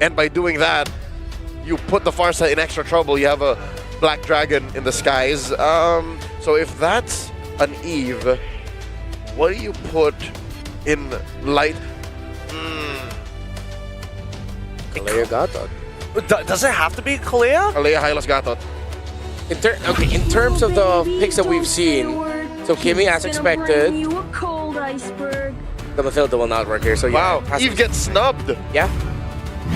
And by doing that, you put the Farsa in extra trouble. You have a Black Dragon in the skies. So if that's an Eve, what do you put in light? Kalea Gatot. Does it have to be Kalea? Kalea Hylas Gatot. In terms of the picks that we've seen, so Kimmy, as expected, the Mathilda will not work here. So yeah, wow, Eve gets snubbed. Yeah.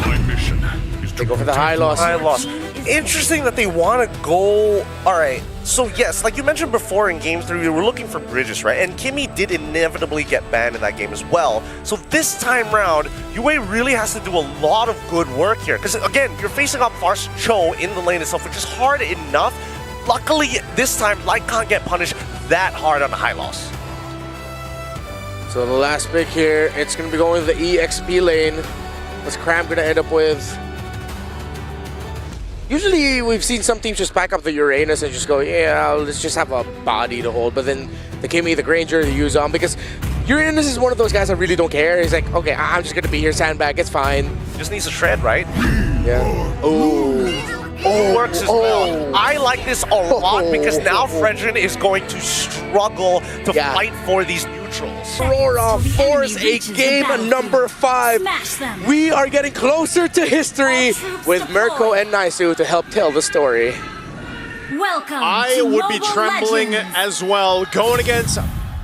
My mission is to They go for the high loss. High loss. Interesting that they want to go. All right. So yes, like you mentioned before in Game 3, we were looking for bridges, right? And Kimmy did inevitably get banned in that game as well. So this time round, Yue really has to do a lot of good work here. Because again, you're facing up Fars Cho in the lane itself, which is hard enough. Luckily, this time, Light can't get punished that hard on the high loss. So the last pick here, it's going to be going to the EXP lane. What's Cram going to end up with? Usually we've seen some teams just pack up the Uranus and just go, yeah, let's just have a body to hold. But then the Kimmy, the Granger, the Yuzon, because Uranus is one of those guys that really don't care. He's like, okay, I'm just going to be here, sandbag, it's fine. Just needs to shred, right? Yeah. Oh. Works as well. I like this a lot because now Fredrin is going to struggle to fight for these neutrals. Aurora force a game number 5. We are getting closer to history with Mirko and Naisu to help tell the story. Welcome. I would be trembling as well, going against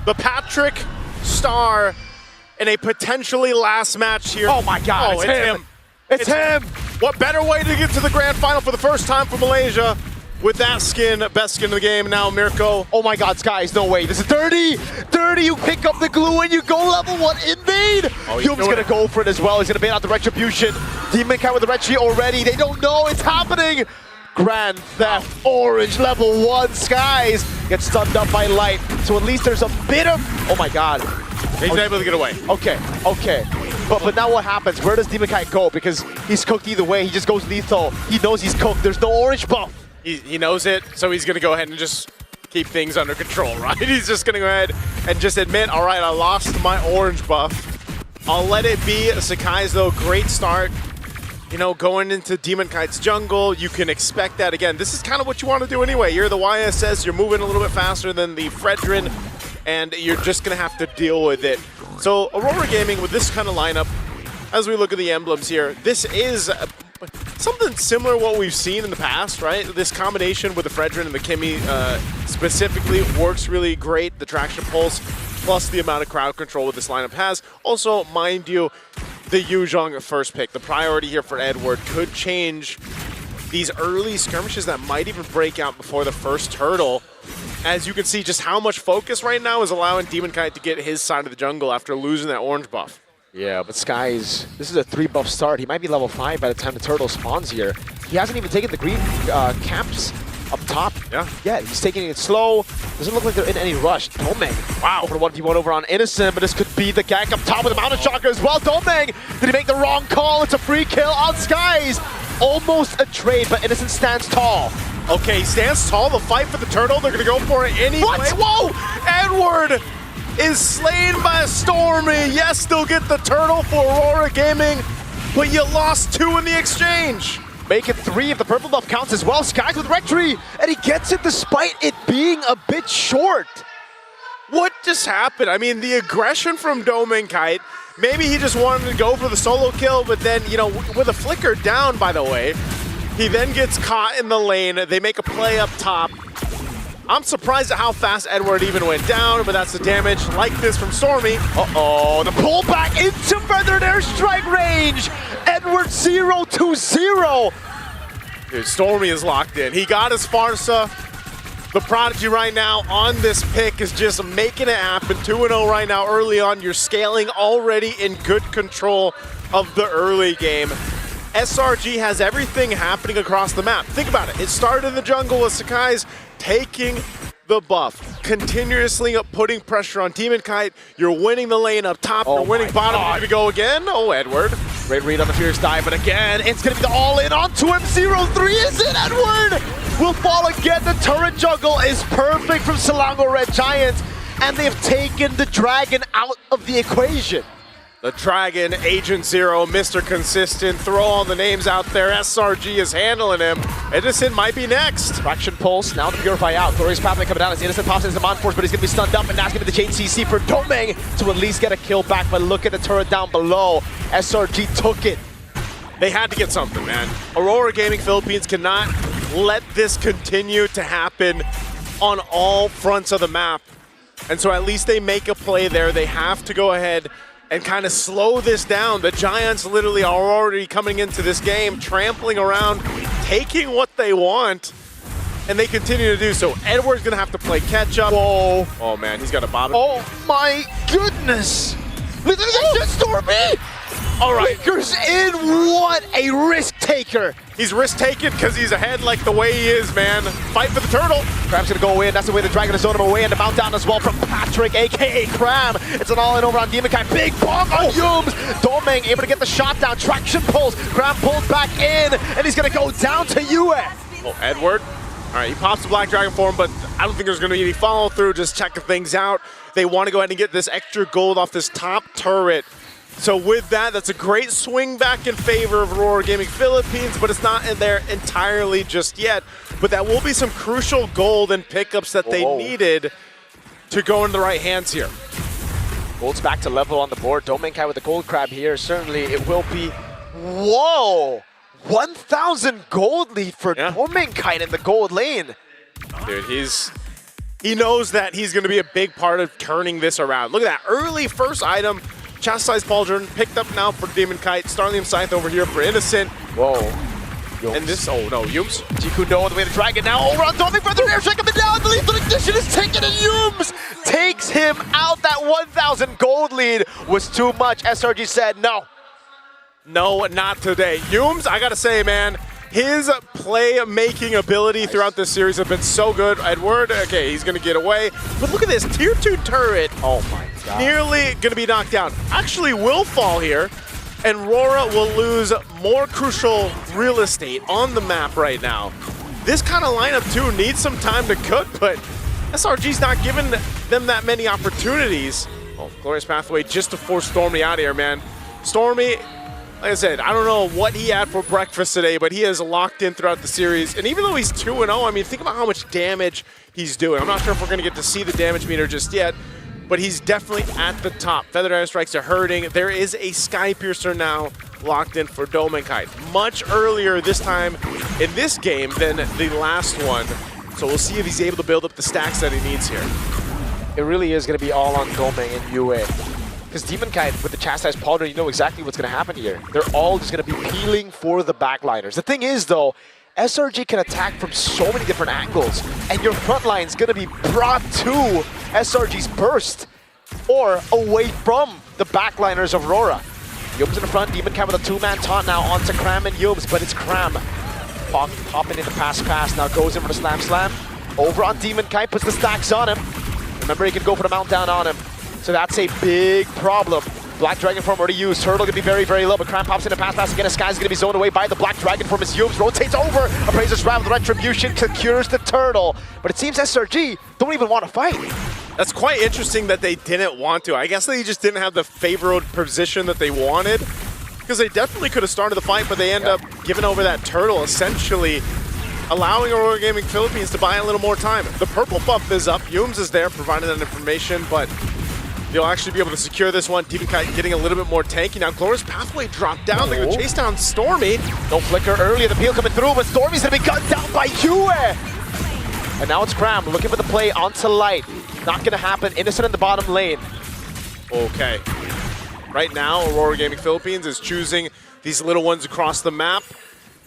the Patrick Star in a potentially last match here. Oh my God, it's him. It's him. What better way to get to the grand final for the first time for Malaysia with that skin, best skin in the game. Now Mirko. Oh my God, Skies, no way. This is dirty. Dirty, you pick up the glue and you go level 1 invade. Hume's gonna go for it as well. He's gonna bait out the Retribution. Demon Cat with the Retri already. They don't know it's happening. Grand Theft Orange level 1. Skies gets stunned up by Light. So at least there's a bit of, oh my God. He's able to get away. Okay, okay. But now what happens? Where does Demon Kite go? Because he's cooked either way. He just goes lethal. He knows he's cooked. There's no orange buff. He knows it, so he's going to go ahead and just keep things under control, right? He's just going to go ahead and just admit, all right, I lost my orange buff. I'll let it be. Sakai's, though, great start. You know, going into Demon Kite's jungle, you can expect that. Again, this is kind of what you want to do anyway. You're the YSS. You're moving a little bit faster than the Fredrin, and you're just going to have to deal with it. So Aurora Gaming with this kind of lineup, as we look at the emblems here, this is something similar to what we've seen in the past, right? This combination with the Fredrin and the Kimmy specifically works really great. The traction pulse plus the amount of crowd control that this lineup has. Also, mind you, the Yuzhong first pick, the priority here for Edward could change these early skirmishes that might even break out before the first turtle. As you can see, just how much focus right now is allowing Demon Kite to get his side of the jungle after losing that orange buff. Yeah, but Skies, this is a 3-buff start. He might be level 5 by the time the turtle spawns here. He hasn't even taken the green caps up top. Yeah, he's taking it slow. Doesn't look like they're in any rush. Domeng, wow, over 1v1 over on Innocent, but this could be the gank up top with the Mountain Shocker as well. Domeng, did he make the wrong call? It's a free kill on Skies. Almost a trade, but Innocent stands tall. Okay, he stands tall. The fight for the turtle, they're going to go for it anyway. What? Whoa! Edward is slain by a Stormy. Yes, they'll get the turtle for Aurora Gaming, but you lost 2 in the exchange. Make it 3 if the purple buff counts as well. Skies with Rectory, and he gets it despite it being a bit short. What just happened? I mean, the aggression from Domeng Kite, maybe he just wanted to go for the solo kill, but then, you know, with a flicker down, by the way, he then gets caught in the lane. They make a play up top. I'm surprised at how fast Edward even went down, but that's the damage like this from Stormy. Uh-oh, the pullback into feathered airstrike range. Edward 0-0. Dude, Stormy is locked in. He got his Farsa. The Prodigy right now on this pick is just making it happen. 2-0 right now early on. You're scaling already in good control of the early game. SRG has everything happening across the map. Think about it. It started in the jungle with Sakai's taking the buff, continuously putting pressure on Demon Kite. You're winning the lane up top. You're winning bottom. Here we go again. Oh, Edward. Great read on the Fierce Dive, but again, it's going to be the all-in onto him. 0-3 is it, Edward? Will fall again. The turret juggle is perfect from Selangor Red Giants, and they've taken the dragon out of the equation. The Dragon, Agent Zero, Mr. Consistent, throw all the names out there. SRG is handling him. Innocent might be next. Traction pulse, now the Purify out. Glorious Pathway coming down as Innocent pops into the Mon Force, but he's going to be stunned up, and that's going to be the JCC for Domeng to at least get a kill back, but look at the turret down below. SRG took it. They had to get something, man. Aurora Gaming Philippines cannot let this continue to happen on all fronts of the map. And so at least they make a play there. They have to go ahead and kind of slow this down. The Giants literally are already coming into this game, trampling around, taking what they want, and they continue to do so. Edward's gonna have to play catch up. Whoa. Oh man, he's got a bottom. Oh my goodness! Look at that Stormy! All right. Lakers in, what a risk taker! He's risk taking because he's ahead like the way he is, man. Fight for the turtle. Cram's gonna go in, that's the way the Dragon is zoning him away, and the mount down as well from Patrick, aka Cram. It's an all-in over on Demon Kai. Big bomb on Yums! Domeng able to get the shot down, traction pulls, Cram pulled back in, and he's gonna go down to Yue. Oh, Edward. All right, he pops the Black Dragon for him, but I don't think there's gonna be any follow-through, just checking things out. They want to go ahead and get this extra gold off this top turret. So with that, that's a great swing back in favor of Aurora Gaming Philippines, but it's not in there entirely just yet. But that will be some crucial gold and pickups that they needed to go into the right hands here. Gold's back to level on the board. Domeng Kai with the gold crab here. Certainly it will be, whoa! 1,000 gold lead for Domeng Kai in the gold lane. Dude, he knows that he's going to be a big part of turning this around. Look at that early first item. Chastised Pauldron picked up now for Demon Kite. Starlium Scythe over here for Innocent. Whoa. And this, oh no, Yums. Jikudo on the way to Dragon now. Over on Domeng for the air shake coming down. The lethal ignition is taken, and Yums takes him out. That 1,000 gold lead was too much. SRG said no. No, not today. Yums, I gotta say, man, his play-making ability throughout this series have been so good. Edward, okay, he's gonna get away. But look at this, tier 2 turret. Oh my god. Nearly gonna be knocked down. Actually will fall here, and RORA will lose more crucial real estate on the map right now. This kind of lineup too needs some time to cook, but SRG's not giving them that many opportunities. Oh, Glorious Pathway just to force Stormy out of here, man. Stormy, like I said, I don't know what he had for breakfast today, but he is locked in throughout the series. And even though he's 2-0, I mean, think about how much damage he's doing. I'm not sure if we're going to get to see the damage meter just yet, but he's definitely at the top. Feathered Air Strikes are hurting. There is a Sky Piercer now locked in for Domeng Kai. Much earlier this time in this game than the last one. So we'll see if he's able to build up the stacks that he needs here. It really is going to be all on Domeng and Yue. Because Demon Kite with the Chastised Pauldron, you know exactly what's going to happen here. They're all just going to be peeling for the backliners. The thing is, though, SRG can attack from so many different angles, and your front line is going to be brought to SRG's burst or away from the backliners of RORA. Yums in the front, Demon Kite with a two-man taunt now onto Cram and Yums, but it's Cram popping into pass, now goes in for the slam. Over on Demon Kite, puts the stacks on him. Remember, he can go for the mount down on him. So that's a big problem. Black Dragon form already used. Turtle gonna be very, very low, but Cram pops in a pass again. Sky's gonna be zoned away by the Black Dragon form as Yums rotates over. Appraiser's Ram with Retribution secures the Turtle. But it seems SRG don't even want to fight. That's quite interesting that they didn't want to. I guess they just didn't have the favored position that they wanted, because they definitely could have started the fight, but they end up giving over that Turtle, essentially allowing Aurora Gaming Philippines to buy a little more time. The purple buff is up. Yums is there providing that information, but they'll actually be able to secure this one. Demon Kite getting a little bit more tanky. Now Glorious Pathway dropped down. They're gonna chase down Stormy. No flicker earlier, the peel coming through, but Stormy's gonna be gunned down by Yue. And now it's Cram looking for the play onto Light. Not gonna happen. Innocent in the bottom lane. Okay. Right now, Aurora Gaming Philippines is choosing these little ones across the map,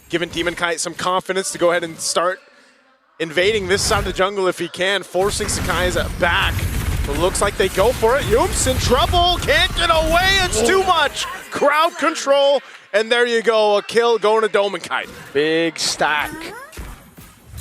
giving Demon Kite some confidence to go ahead and start invading this side of the jungle if he can, forcing Sakai's back. It looks like they go for it. Yoops in trouble, can't get away, it's too much. Crowd control, and there you go, a kill going to Domeng Kite. Big stack.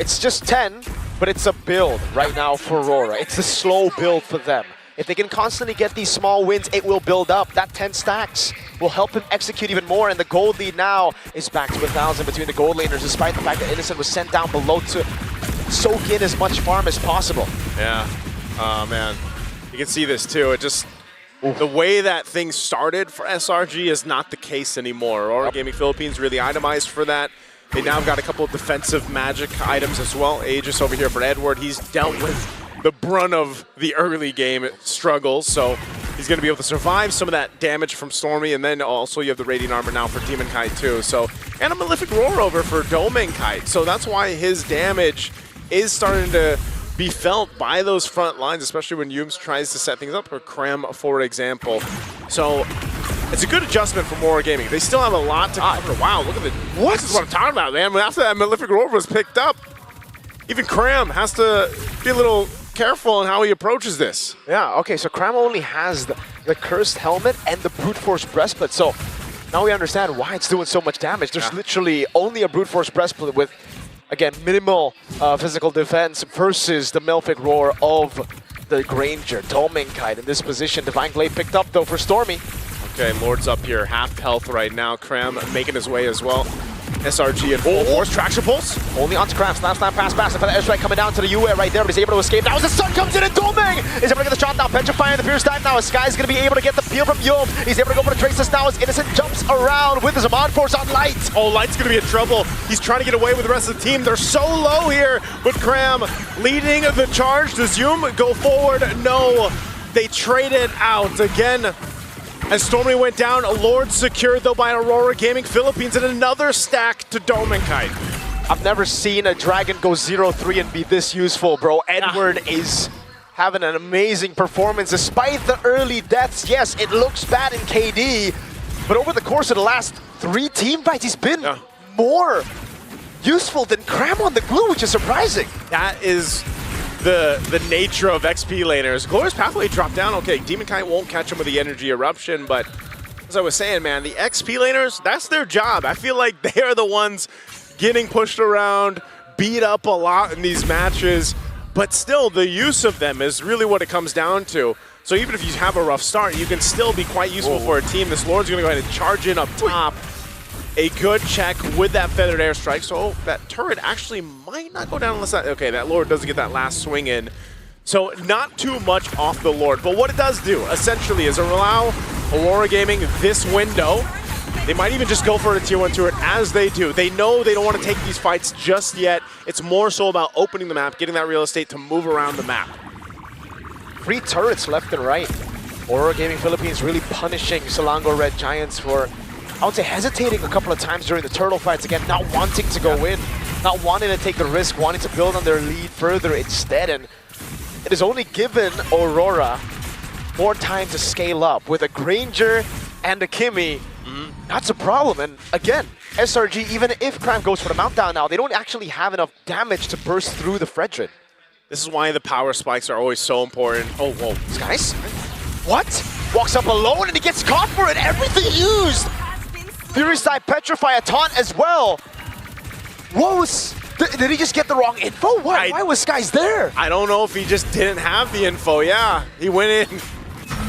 It's just 10, but it's a build right now for RORA. It's a slow build for them. If they can constantly get these small wins, it will build up. That 10 stacks will help him execute even more, and the gold lead now is back to 1,000 between the gold laners, despite the fact that Innocent was sent down below to soak in as much farm as possible. Yeah, oh man. You can see this too. It just The way that things started for SRG is not the case anymore. Aurora Gaming Philippines really itemized for that. They now got a couple of defensive magic items as well. Aegis over here for Edward. He's dealt with the brunt of the early game struggles, so he's going to be able to survive some of that damage from Stormy, and then also you have the Radiant Armor now for Demon Kite too. So, and a Malefic Roar over for Domain Kite. So that's why his damage is starting to be felt by those front lines, especially when Yums tries to set things up, or Cram, for example. So it's a good adjustment for Aurora Gaming. They still have a lot to cover. Wow, look at the... This is what I'm talking about, man. After that Malefic Roar was picked up, even Cram has to be a little careful in how he approaches this. Yeah, okay, so Cram only has the Cursed Helmet and the Brute Force Breastplate, so now we understand why it's doing so much damage. There's literally only a Brute Force Breastplate with, again, minimal physical defense versus the Malefic Roar of the Granger. Domain Kite in this position. Divine Blade picked up, though, for Stormy. Okay, Lord's up here, half health right now. Cram making his way as well. SRG and full force, traction pulse. Only on Cram, slam, pass, and for the airstrike coming down to the UA right there, but he's able to escape. Now as the sun comes in and Domain is able to get the shot down. Petrify in the Pierce time now. Sky's going to be able to get the peel from Yum. He's able to go for the Traces now as Innocent jumps around with his Amon Force on Light. Oh, Light's going to be in trouble. He's trying to get away with the rest of the team. They're so low here, but Cram leading the charge. Does Yum go forward? No. They trade it out again. As Stormy went down, Lord secured though by Aurora Gaming Philippines, and another stack to Domain Kite. I've never seen a Dragon go 0-3 and be this useful, bro. Edward is having an amazing performance despite the early deaths. Yes, it looks bad in KD, but over the course of the last 3 team fights, he's been more useful than Cram on the glue, which is surprising. That is the nature of XP laners. Glorious Pathway dropped down. Okay, Demon Kite won't catch him with the Energy Eruption, but as I was saying, man, the XP laners, that's their job. I feel like they are the ones getting pushed around, beat up a lot in these matches, but still, the use of them is really what it comes down to. So even if you have a rough start, you can still be quite useful for a team. This Lord's going to go ahead and charge in up top. A good check with that Feathered Airstrike. So that turret actually might not go down unless that... Okay, that Lord doesn't get that last swing in. So not too much off the Lord. But what it does do, essentially, is allow Aurora Gaming this window. They might even just go for a Tier 1 turret as they do. They know they don't want to take these fights just yet. It's more so about opening the map, getting that real estate to move around the map. 3 turrets left and right. Aurora Gaming Philippines really punishing Selangor Red Giants for, I would say, hesitating a couple of times during the turtle fights. Again, not wanting to go in, not wanting to take the risk, wanting to build on their lead further instead. And it has only given Aurora more time to scale up. With a Granger and a Kimmy, that's a problem. And again, SRG, even if Cram goes for the mount down now, they don't actually have enough damage to burst through the Fredrin. This is why the power spikes are always so important. Oh, whoa. Skies? What? Walks up alone and he gets caught for it. Everything used! Fury Side Petrify a taunt as well. What was... Did he just get the wrong info? Why was Skies there? I don't know if he just didn't have the info. Yeah, he went in,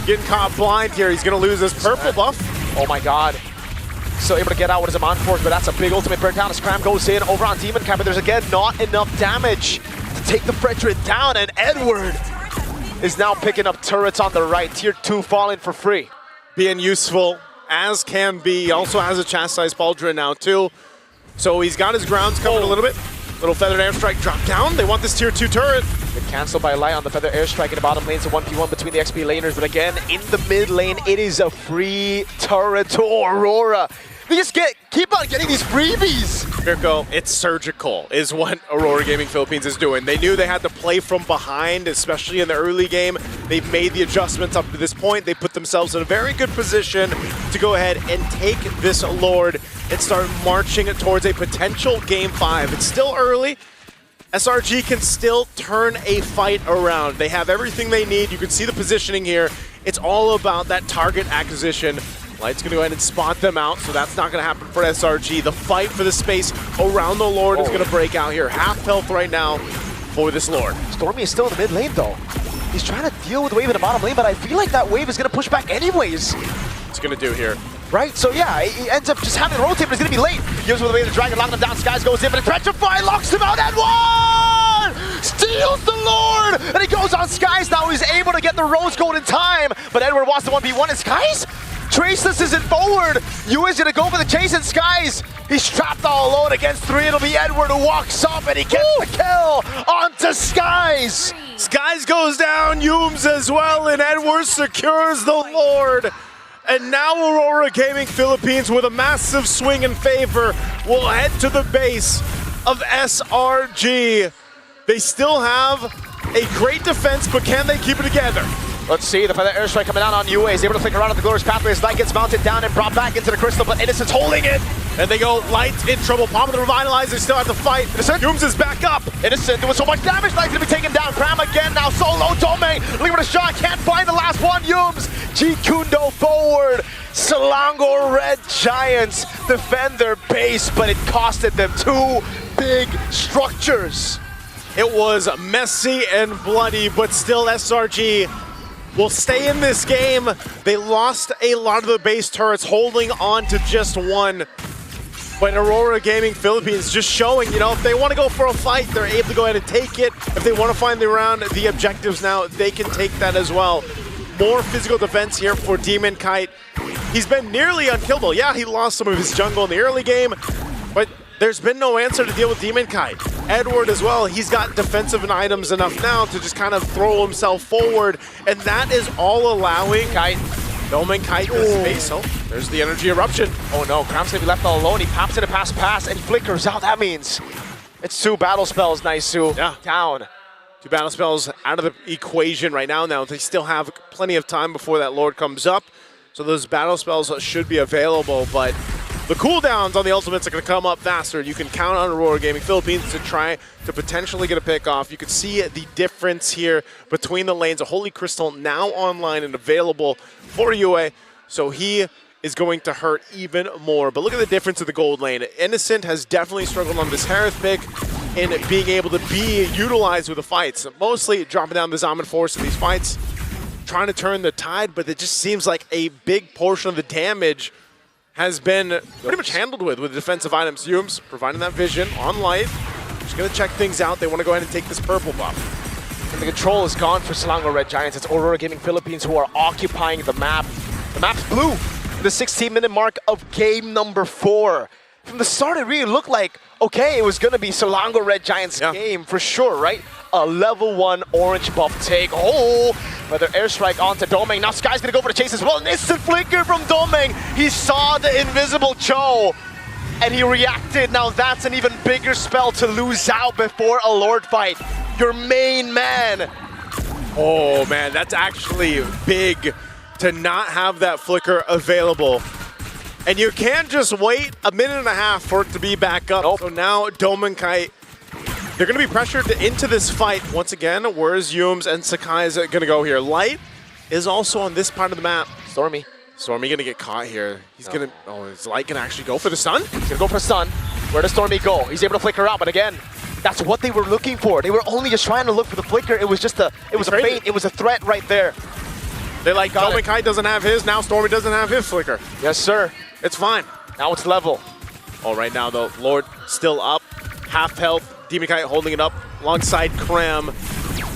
getting caught blind here. He's going to lose his purple buff. Oh my god. Still able to get out with his Amon Force, but that's a big ultimate burn down as Cram goes in over on Demon Kite, but there's again not enough damage to take the Fredrin down, and Edward is now picking up turrets on the right. Tier 2 falling for free. Being useful as can be. He also has a Chastised Pauldron now too. So he's got his grounds covered a little bit. Little Feathered Airstrike drop down. They want this Tier 2 turret. But canceled by Light on the Feather Airstrike in the bottom lane. It's a 1v1 between the XP laners. But again, in the mid lane, it is a free turret to Aurora. They just keep on getting these freebies. Mirko, it's surgical is what Aurora Gaming Philippines is doing. They knew they had to play from behind, especially in the early game. They've made the adjustments up to this point. They put themselves in a very good position to go ahead and take this Lord and start marching towards a potential Game 5. It's still early. SRG can still turn a fight around. They have everything they need. You can see the positioning here. It's all about that target acquisition. Light's going to go ahead and spot them out, so that's not going to happen for SRG. The fight for the space around the Lord is going to break out here. Half health right now for this Lord. Stormy is still in the mid lane, though. He's trying to deal with the wave in the bottom lane, but I feel like that wave is going to push back anyways. What's going to do here? Right, so yeah, he ends up just having to rotate, but it's going to be late. Gives with the wave of the dragon, locking him down. Skies goes in, but the Petrify locks him out, and one! steals the Lord, and he goes on Skies now. He's able to get the Rose Gold in time, but Edward wants the 1v1 and Skies? Traceless isn't forward. Yu is gonna go for the chase in Skies. He's trapped all alone against 3. It'll be Edward who walks up and he gets the kill onto Skies. Skies goes down, Yums as well, and Edwards secures the Lord. And now Aurora Gaming Philippines, with a massive swing in favor, will head to the base of SRG. They still have a great defense, but can they keep it together? Let's see, the feather airstrike coming out on UA. He's able to flick around on the glorious pathway as Light gets mounted down and brought back into the crystal, but Innocent's holding it. And they go, Light in trouble, Palm to revitalize, they still have to fight. Innocent. Yums is back up. Innocent doing so much damage, Light's gonna be taken down. Cram again now, solo, Domain, looking for the shot, can't find the last one, Yums. G-Kundo forward. Selangor Red Giants defend their base, but it costed them 2 big structures. It was messy and bloody, but still SRG will stay in this game. They lost a lot of the base turrets, holding on to just 1. But Aurora Gaming Philippines just showing, you know, if they want to go for a fight, they're able to go ahead and take it. If they want to find the round, the objectives now, they can take that as well. More physical defense here for Demon Kite. He's been nearly unkillable. Yeah, he lost some of his jungle in the early game, but there's been no answer to deal with Demon Kite. Edward as well, he's got defensive items enough now to just kind of throw himself forward, and that is all allowing Demon Kite the space. Oh, there's the energy eruption. Oh no, Cram's gonna be left all alone. He pops in a pass and flickers out. That means it's 2 battle spells, Naisu. Yeah. Down. 2 battle spells out of the equation right now. Now they still have plenty of time before that Lord comes up, so those battle spells should be available, but the cooldowns on the ultimates are going to come up faster. You can count on Aurora Gaming Philippines to try to potentially get a pick off. You can see the difference here between the lanes. A Holy Crystal now online and available for UA, so he is going to hurt even more. But look at the difference of the gold lane. Innocent has definitely struggled on this Harith pick in being able to be utilized with the fights. Mostly dropping down the Zaman Force in these fights, trying to turn the tide, but it just seems like a big portion of the damage has been pretty much handled with defensive items. Yums providing that vision on Light. Just going to check things out. They want to go ahead and take this purple buff. And the control is gone for Selangor Red Giants. It's Aurora Gaming Philippines who are occupying the map. The map's blue. The 16-minute mark of game number 4. From the start, it really looked like, okay, it was going to be Selangor Red Giants' game for sure, right? A level 1 orange buff take. Oh, another airstrike onto Domeng. Now Sky's going to go for the chase as well. An instant flicker from Domeng. He saw the invisible Cho, and he reacted. Now that's an even bigger spell to lose out before a Lord fight. Your main man. Oh, man, that's actually big to not have that flicker available. And you can't just wait a minute and a half for it to be back up. Nope. So now Domeng Kite, they're going to be pressured into this fight once again. Where's Yums and Sakai going to go here? Light is also on this part of the map. Stormy. Stormy going to get caught here. He's going to, oh, is Light going to actually go for the stun? He's going to go for the stun. Where does Stormy go? He's able to flicker out, but again, that's what they were looking for. They were only just trying to look for the flicker. It was just a feint. It was a threat right there. They're like, Domeng Kite doesn't have his, now Stormy doesn't have his flicker. Yes, sir. It's fine. Now it's level. Oh, right now, though, Lord still up, half health. Demon Kite holding it up alongside Krem.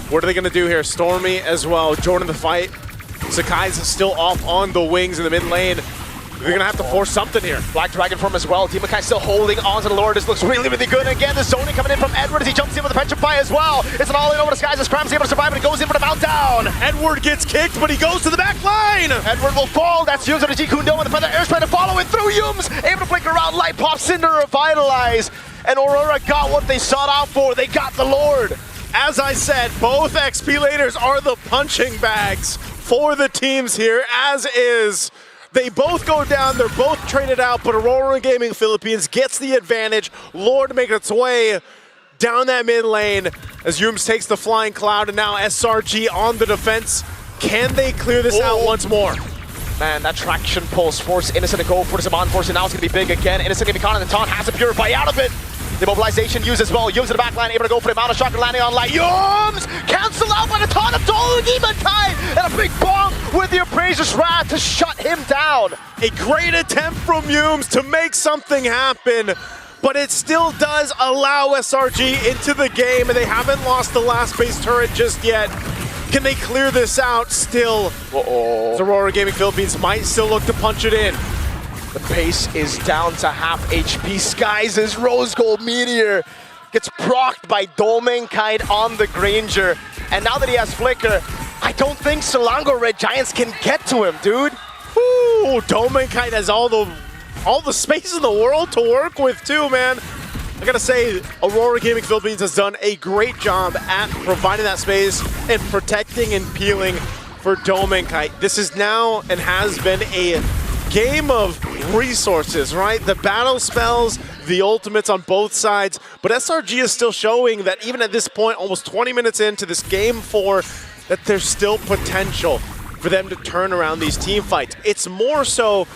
What are they going to do here? Stormy as well, joining the fight. Sakai's still off on the wings in the mid lane. They're going to have to force something here. Black Dragon form as well. Demon Kite still holding on to the Lord. This looks really, really good. Again, the zoning coming in from Edward as he jumps in with the Petrify as well. It's an all-in over the skies as Krem's able to survive, and it goes in for the meltdown. Edward gets kicked, but he goes to the back line. Edward will fall. That's Yums on the G-Kundo, and the Feather Air's trying to follow it through Yums. Able to flick around. Light pops in to revitalize. And Aurora got what they sought out for. They got the Lord. As I said, both XP laners are the punching bags for the teams here, as is. They both go down, they're both traded out, but Aurora Gaming Philippines gets the advantage. Lord making its way down that mid lane as Yums takes the flying cloud, and now SRG on the defense. Can they clear this out once more? Man, that traction pulse force Innocent to go for the Zaman Force, and now it's going to be big again. Innocent going to be caught in the taunt, has to purify out of it. The mobilization used as well. Yums in the back line, able to go for the amount of shocker landing on Light. Yums cancel out by the taunt of Demon Kite, and a big bomb with the Appraiser's Wrath to shut him down. A great attempt from Yums to make something happen, but it still does allow SRG into the game, and they haven't lost the last base turret just yet. Can they clear this out still? Uh-oh. Aurora Gaming Philippines might still look to punch it in. The pace is down to half HP. Skies' Rose Gold Meteor gets procced by Domenkite on the Granger. And now that he has Flicker, I don't think Selangor Red Giants can get to him, dude. Ooh, Domenkite has all the space in the world to work with too, man. I gotta say, Aurora Gaming Philippines has done a great job at providing that space and protecting and peeling for Domenkite. This is now and has been a game of resources, right? The battle spells, the ultimates on both sides, but SRG is still showing that even at this point, almost 20 minutes into this game 4, that there's still potential for them to turn around these team fights. It's more so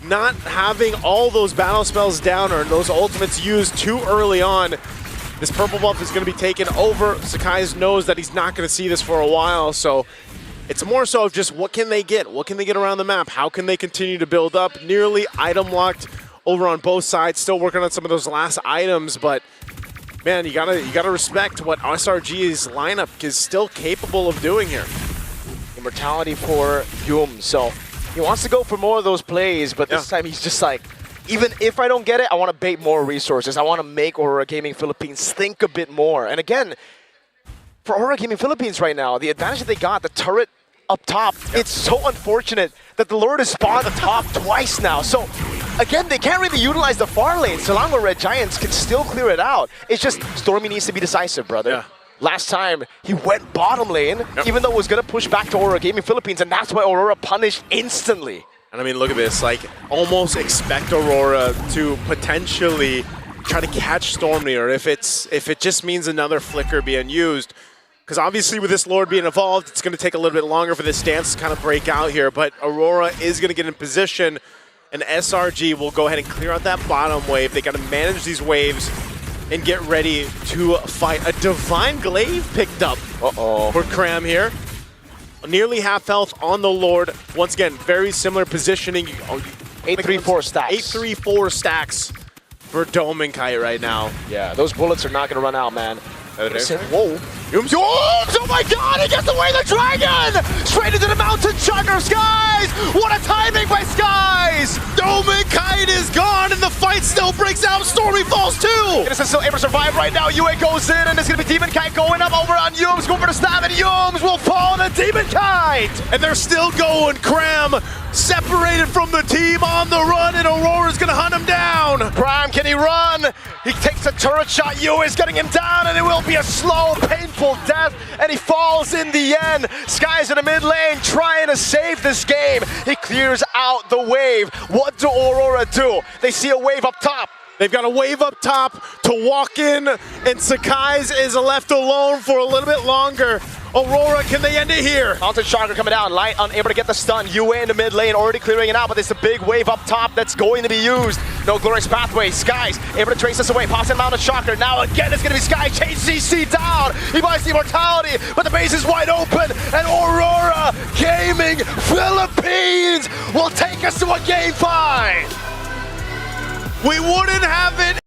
not having all those battle spells down or those ultimates used too early on. This purple buff is going to be taken over. Sakai knows that he's not going to see this for a while, so it's more so of just what can they get? What can they get around the map? How can they continue to build up? Nearly item locked over on both sides. Still working on some of those last items, but man, you gotta respect what SRG's lineup is still capable of doing here. Immortality for Yum, so he wants to go for more of those plays, but this time he's just like, even if I don't get it, I want to bait more resources. I want to make Aurora Gaming Philippines think a bit more. And again, for Aurora Gaming Philippines right now, the advantage that they got, the turret up top, it's so unfortunate that the Lord has spawned the top twice now. So again, they can't really utilize the far lane. Selangor Red Giants can still clear it out. It's just Stormy needs to be decisive, brother. Yeah. Last time, he went bottom lane, even though it was going to push back to Aurora Gaming Philippines, and that's why Aurora punished instantly. And I mean, look at this, like, almost expect Aurora to potentially try to catch Stormy, or if it just means another flicker being used. Because obviously with this Lord being evolved, it's going to take a little bit longer for this dance to kind of break out here, but Aurora is going to get in position, and SRG will go ahead and clear out that bottom wave. They got to manage these waves and get ready to fight. A Divine Glaive picked up for Cram here. Nearly half health on the Lord. Once again, very similar positioning. 8-3-4 stacks. 8-3-4 stacks for Domenkite right now. Yeah, those bullets are not going to run out, man. Whoa. Oh my god, he gets away the dragon! Straight into the mountain chugger, Skies! What a timing by Skies! Domenkite is gone and the fight still breaks out. Stormy falls too! Innocent still able to survive right now. UA goes in and it's going to be Demon Kite going up over on Yums. Going for the stab and Yums will fall on a Demon Kite! And they're still going. Cram separated from the team on the run, and Aurora's going to hunt him down. Prime, can he run? He takes a turret shot. UA is getting him down, and it will be a slow, painful death, and he falls in the end. Sky's in the mid lane trying to save this game. He clears out the wave. What do Aurora do? They see a wave up top. They've got a wave up top to walk in, and Sakai's is left alone for a little bit longer. Aurora, can they end it here? Mountain Shocker coming down, Light unable to get the stun. UA in the mid lane already clearing it out, but there's a big wave up top that's going to be used. No glorious pathway. Skies able to trace this away. Pops in Mountain Shocker. Now again, it's going to be Sky. Chase CC down. He buys the immortality, but the base is wide open, and Aurora Gaming Philippines will take us to a game 5. We wouldn't have it